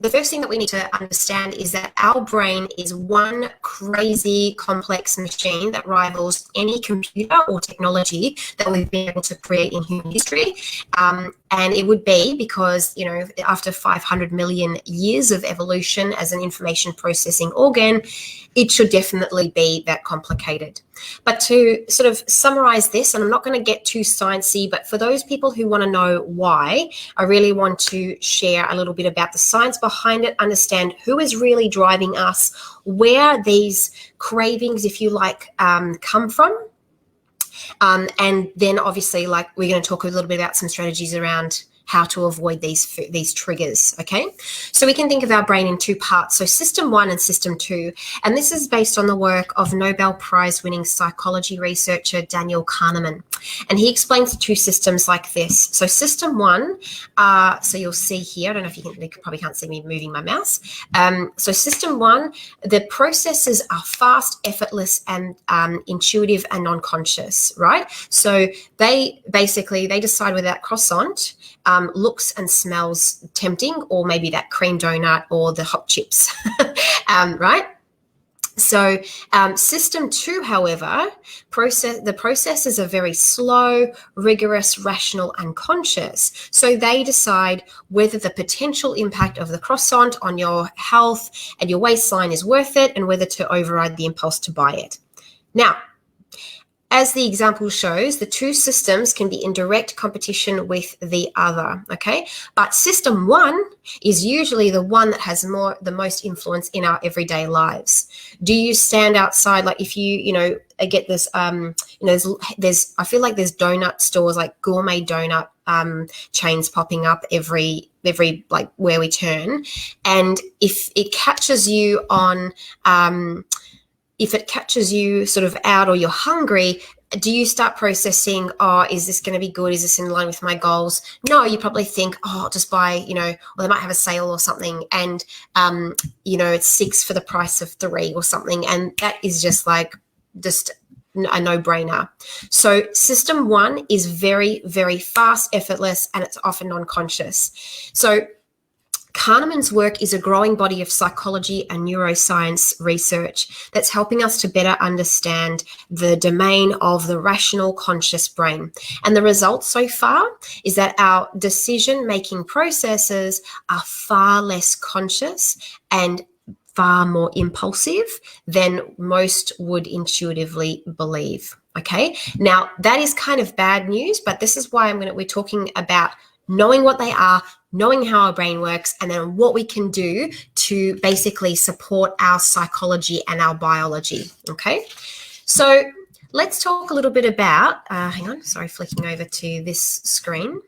the first thing that we need to understand is that our brain is one crazy complex machine that rivals any computer or technology that we've been able to create in human history. And it would be because, you know, after 500 million years of evolution as an information processing organ, it should definitely be that complicated. But to sort of summarize this, and I'm not going to get too sciencey, but for those people who want to know why, I really want to share a little bit about the science behind it, understand who is really driving us, where these cravings, if you like, come from. And then obviously, like, we're going to talk a little bit about some strategies around how to avoid these triggers, okay? So we can think of our brain in two parts, so system 1 and system 2, and this is based on the work of Nobel Prize-winning psychology researcher Daniel Kahneman, and he explains the two systems like this. So system 1, so you'll see here, I don't know if you probably can't see me moving my mouse. So system 1, the processes are fast, effortless, and intuitive and non-conscious, right? So they decide whether that croissant looks and smells tempting, or maybe that cream donut or the hot chips, right? So system 2, however, the processes are very slow, rigorous, rational, and conscious. So they decide whether the potential impact of the croissant on your health and your waistline is worth it, and whether to override the impulse to buy it. Now, as the example shows, the two systems can be in direct competition with the other, okay? But system 1 is usually the one that has the most influence in our everyday lives. Do you stand outside, like if you know, get this, there's I feel like there's donut stores, like gourmet donut chains popping up every like where we turn, and if it catches you on, if it catches you sort of out or you're hungry, do you start processing, oh, is this going to be good? Is this in line with my goals? No, you probably think, oh, I'll just buy, you know, or they might have a sale or something, and, you know, it's 6 for the price of 3 or something. And that is just like, just a no-brainer. So system 1 is very, very fast, effortless, and it's often non-conscious. So Kahneman's work is a growing body of psychology and neuroscience research that's helping us to better understand the domain of the rational conscious brain. And the result so far is that our decision-making processes are far less conscious and far more impulsive than most would intuitively believe. Okay, now that is kind of bad news, but this is why we're talking about knowing what they are, knowing how our brain works, and then what we can do to basically support our psychology and our biology, okay? So let's talk a little bit about, hang on, sorry, flicking over to this screen.